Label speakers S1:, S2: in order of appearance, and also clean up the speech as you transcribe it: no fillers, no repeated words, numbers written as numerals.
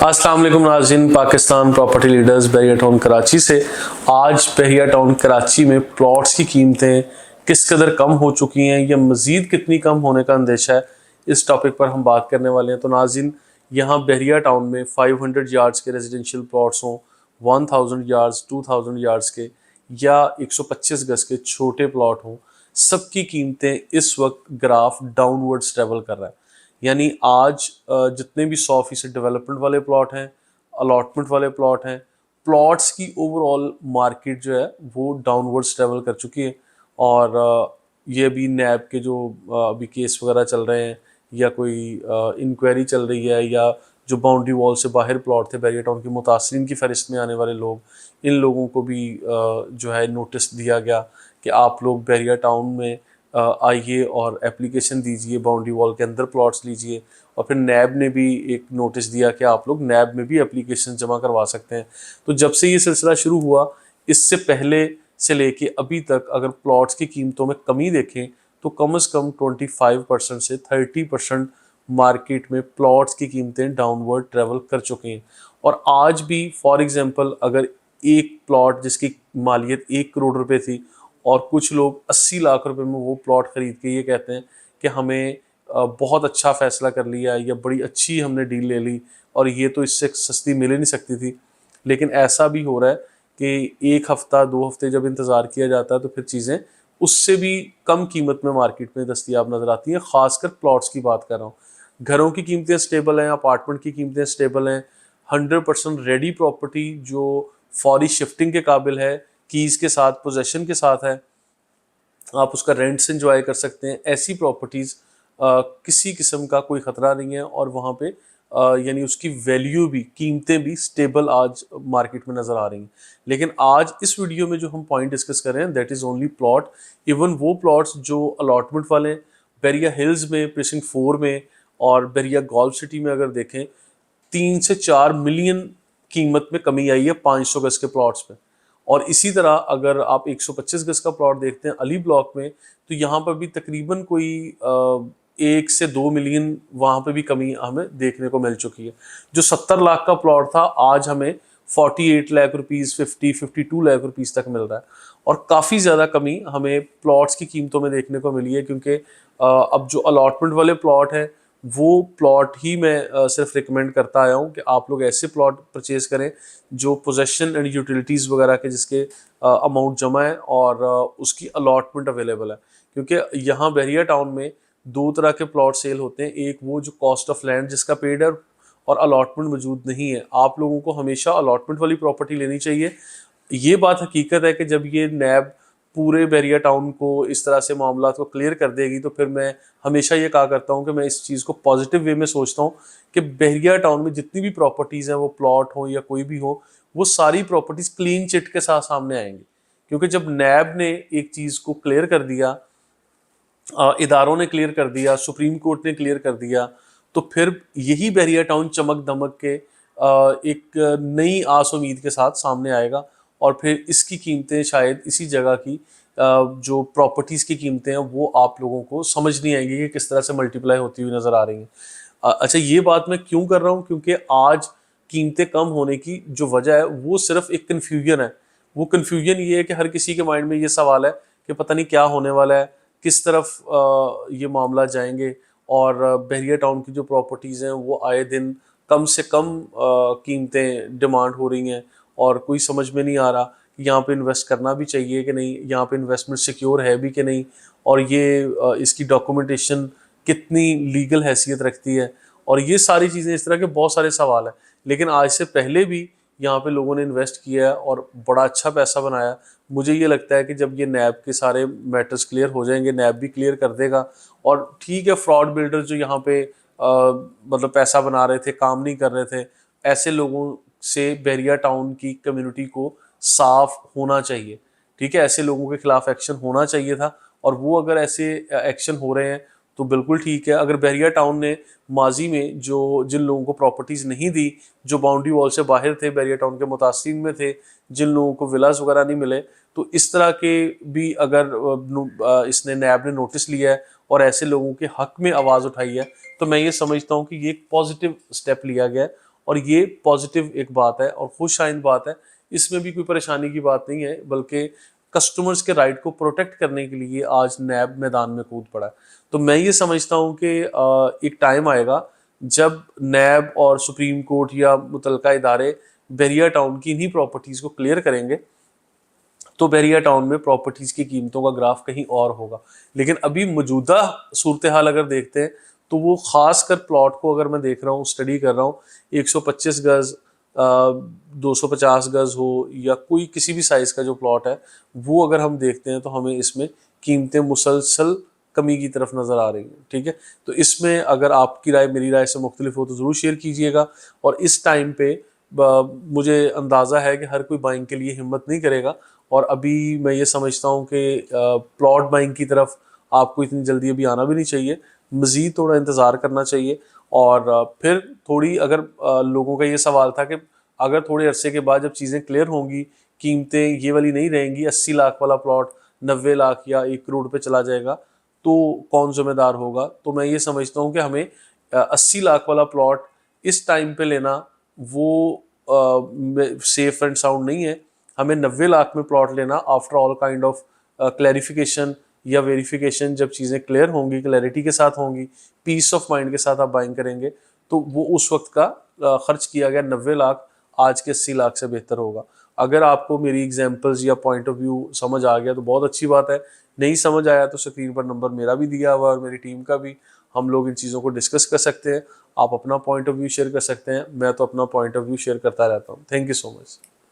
S1: अस्सलाम वालेकुम नाज़रीन, पाकिस्तान प्रॉपर्टी लीडर्स बहरिया टाउन कराची से। आज बहरिया टाउन कराची में प्लॉट्स की कीमतें किस कदर कम हो चुकी हैं या मज़ीद कितनी कम होने का अंदेशा है, इस टॉपिक पर हम बात करने वाले हैं। तो नाज़रीन, यहाँ बहरिया टाउन में 500 यार्ड्स के रेजिडेंशियल प्लॉट्स हों, 1000 यार्ड्स 2000 यार्ड्स के या 125 गज के छोटे प्लॉट हों, सबकी कीमतें इस वक्त ग्राफ डाउनवर्ड्स ट्रेवल कर रहा है। यानी आज जितने भी 100% डेवलपमेंट वाले प्लॉट हैं, अलॉटमेंट वाले प्लॉट हैं, प्लॉट्स की ओवरऑल मार्केट जो है वो डाउनवर्ड्स ट्रेवल कर चुकी है। और ये अभी नैब के जो अभी केस वगैरह चल रहे हैं या कोई इंक्वायरी चल रही है, या जो बाउंड्री वॉल से बाहर प्लॉट थे बहरिया टाउन के मुतासरीन की फहरिस्त में आने वाले लोग, इन लोगों को भी जो है नोटिस दिया गया कि आप लोग बहरिया टाउन में आइए और एप्लीकेशन दीजिए, बाउंड्री वॉल के अंदर प्लॉट्स लीजिए। और फिर नैब ने भी एक नोटिस दिया कि आप लोग नैब में भी एप्लीकेशन जमा करवा सकते हैं। तो जब से ये सिलसिला शुरू हुआ, इससे पहले से लेके अभी तक अगर प्लॉट्स की कीमतों में कमी देखें तो कम से कम 25% से 30% मार्केट में प्लॉट्स की कीमतें डाउनवर्ड ट्रेवल कर चुके हैं। और आज भी फॉर एग्जांपल अगर एक प्लॉट जिसकी मालियत 1 करोड़ रुपए थी और कुछ लोग 80 लाख रुपए में वो प्लॉट खरीद के ये कहते हैं कि हमें बहुत अच्छा फैसला कर लिया या बड़ी अच्छी हमने डील ले ली और ये तो इससे सस्ती मिल ही नहीं सकती थी। लेकिन ऐसा भी हो रहा है कि 1 हफ्ता 2 हफ्ते जब इंतज़ार किया जाता है तो फिर चीज़ें उससे भी कम कीमत में मार्केट में दस्तयाब नज़र आती हैं। ख़ासकर प्लॉट्स की बात कर रहा हूँ। घरों की कीमतें स्टेबल हैं, अपार्टमेंट की कीमतें स्टेबल हैं। 100% रेडी प्रॉपर्टी जो फौरी शिफ्टिंग के काबिल है, कीज़ के साथ, पोजेशन के साथ है, आप उसका रेंट्स एंजॉय कर सकते हैं। ऐसी प्रॉपर्टीज़ किसी किस्म का कोई ख़तरा नहीं है और वहाँ पे यानी उसकी वैल्यू भी, कीमतें भी स्टेबल आज मार्केट में नज़र आ रही हैं। लेकिन आज इस वीडियो में जो हम पॉइंट डिस्कस कर रहे हैं that is only plot. Even वो प्लॉट्स जो अलॉटमेंट वाले हैं, बहरिया हिल्स में, प्रेसिंग 4 में और बहरिया गोल्फ सिटी में अगर देखें 3 से 4 मिलियन कीमत में कमी आई है 500 गज के प्लॉट्स में। और इसी तरह अगर आप 125 गज का प्लॉट देखते हैं अली ब्लॉक में, तो यहाँ पर भी तकरीबन कोई 1 से 2 मिलियन वहाँ पे भी कमी हमें देखने को मिल चुकी है। जो 70 लाख का प्लॉट था आज हमें 48 लाख रुपीज़, 52 लाख रुपीज़ तक मिल रहा है। और काफ़ी ज़्यादा कमी हमें प्लॉट्स की कीमतों में देखने को मिली है, क्योंकि अब जो अलॉटमेंट वाले प्लॉट हैं वो प्लॉट ही मैं सिर्फ रिकमेंड करता आया हूँ कि आप लोग ऐसे प्लॉट परचेज़ करें जो पोजेशन एंड यूटिलिटीज़ वगैरह के जिसके अमाउंट जमा है और उसकी अलॉटमेंट अवेलेबल है। क्योंकि यहाँ बहरिया टाउन में 2 तरह के प्लॉट सेल होते हैं। एक वो जो कॉस्ट ऑफ लैंड जिसका पेड है और अलॉटमेंट मौजूद नहीं है। आप लोगों को हमेशा अलॉटमेंट वाली प्रॉपर्टी लेनी चाहिए। ये बात हकीकत है कि जब ये नैब पूरे बहरिया टाउन को इस तरह से मामला को क्लियर कर देगी तो फिर मैं हमेशा ये कहा करता हूँ कि मैं इस चीज़ को पॉजिटिव वे में सोचता हूँ कि बहरिया टाउन में जितनी भी प्रॉपर्टीज़ हैं, वो प्लॉट हो या कोई भी हो, वो सारी प्रॉपर्टीज़ क्लीन चिट के साथ सामने आएंगी। क्योंकि जब नैब ने एक चीज़ को क्लियर कर दिया, इदारों ने क्लियर कर दिया, सुप्रीम कोर्ट ने क्लियर कर दिया, तो फिर यही बहरिया टाउन चमक दमक के एक नई आस उम्मीद के साथ सामने आएगा। और फिर इसकी कीमतें शायद इसी जगह की जो प्रॉपर्टीज़ की कीमतें हैं वो आप लोगों को समझ नहीं आएंगी कि किस तरह से मल्टीप्लाई होती हुई नज़र आ रही हैं। अच्छा, ये बात मैं क्यों कर रहा हूँ? क्योंकि आज कीमतें कम होने की जो वजह है वो सिर्फ एक कन्फ्यूजन है। वो कन्फ्यूजन ये है कि हर किसी के माइंड में ये सवाल है कि पता नहीं क्या होने वाला है, किस तरफ ये मामला जाएंगे। और बहरिया टाउन की जो प्रॉपर्टीज़ हैं वो आए दिन कम से कम कीमतें डिमांड हो रही हैं और कोई समझ में नहीं आ रहा कि यहाँ पे इन्वेस्ट करना भी चाहिए कि नहीं, यहाँ पे इन्वेस्टमेंट सिक्योर है भी कि नहीं, और ये इसकी डॉक्यूमेंटेशन कितनी लीगल हैसियत रखती है। और ये सारी चीज़ें, इस तरह के बहुत सारे सवाल हैं। लेकिन आज से पहले भी यहाँ पे लोगों ने इन्वेस्ट किया है और बड़ा अच्छा पैसा बनाया। मुझे ये लगता है कि जब ये नैब के सारे मैटर्स क्लियर हो जाएंगे, नैब भी क्लियर कर देगा। और ठीक है, फ्रॉड बिल्डर जो यहाँ पे मतलब पैसा बना रहे थे, काम नहीं कर रहे थे, ऐसे लोगों से बहरिया टाउन की कम्युनिटी को साफ होना चाहिए। ठीक है, ऐसे लोगों के खिलाफ एक्शन होना चाहिए था और वो अगर ऐसे एक्शन हो रहे हैं तो बिल्कुल ठीक है। अगर बहरिया टाउन ने माजी में जो जिन लोगों को प्रॉपर्टीज़ नहीं दी, जो बाउंड्री वॉल से बाहर थे, बहरिया टाउन के मुतासिन में थे, जिन लोगों को विलास वगैरह नहीं मिले, तो इस तरह के भी अगर इसने नैब ने नोटिस लिया है और ऐसे लोगों के हक में आवाज़ उठाई है, तो मैं ये समझता हूँ कि ये एक पॉजिटिव स्टेप लिया गया है और ये पॉजिटिव एक बात है और खुश आइंद बात है। इसमें भी कोई परेशानी की बात नहीं है, बल्कि कस्टमर्स के राइट को प्रोटेक्ट करने के लिए आज नैब मैदान में कूद पड़ा है। तो मैं ये समझता हूँ कि एक टाइम आएगा जब नैब और सुप्रीम कोर्ट या मुतलका इदारे बहरिया टाउन की इन्हीं प्रॉपर्टीज़ को क्लियर करेंगे तो बहरिया टाउन में प्रॉपर्टीज़ की कीमतों का ग्राफ कहीं और होगा। लेकिन अभी मौजूदा सूरत हाल अगर देखते हैं तो वो ख़ास कर प्लॉट को अगर मैं देख रहा हूँ, स्टडी कर रहा हूँ, 125 गज़ 250 गज़ हो या कोई किसी भी साइज़ का जो प्लॉट है, वो अगर हम देखते हैं तो हमें इसमें कीमतें मुसलसल कमी की तरफ नज़र आ रही हैं। ठीक है, तो इसमें अगर आपकी राय मेरी राय से मुख्तलिफ हो तो ज़रूर शेयर कीजिएगा। और इस टाइम पे मुझे अंदाज़ा है कि हर कोई बाइंग के लिए हिम्मत नहीं करेगा, और अभी मैं ये समझता हूँ कि प्लॉट बाइंग की तरफ आपको इतनी जल्दी अभी आना भी नहीं चाहिए, मज़ीद थोड़ा इंतज़ार करना चाहिए। और फिर थोड़ी अगर लोगों का ये सवाल था कि अगर थोड़े अरसे के बाद जब चीज़ें क्लियर होंगी, कीमतें ये वाली नहीं रहेंगी, 80 लाख वाला प्लॉट 90 लाख या 1 करोड़ पे चला जाएगा तो कौन जिम्मेदार होगा। तो मैं ये समझता हूँ कि हमें 80 लाख वाला प्लॉट इस टाइम पे लेना वो सेफ एंड साउंड नहीं है। हमें 90 लाख में प्लॉट लेना after all kind of clarification या वेरिफिकेशन, जब चीज़ें क्लियर होंगी, क्लैरिटी के साथ होंगी, पीस ऑफ माइंड के साथ आप बाइंग करेंगे तो वो उस वक्त का खर्च किया गया 90 लाख आज के 80 लाख से बेहतर होगा। अगर आपको मेरी एग्जांपल्स या पॉइंट ऑफ व्यू समझ आ गया तो बहुत अच्छी बात है, नहीं समझ आया तो स्क्रीन पर नंबर मेरा भी दिया हुआ और मेरी टीम का भी, हम लोग इन चीज़ों को डिस्कस कर सकते हैं। आप अपना पॉइंट ऑफ व्यू शेयर कर सकते हैं, मैं तो अपना पॉइंट ऑफ व्यू शेयर करता रहता हूँ। Thank you so much.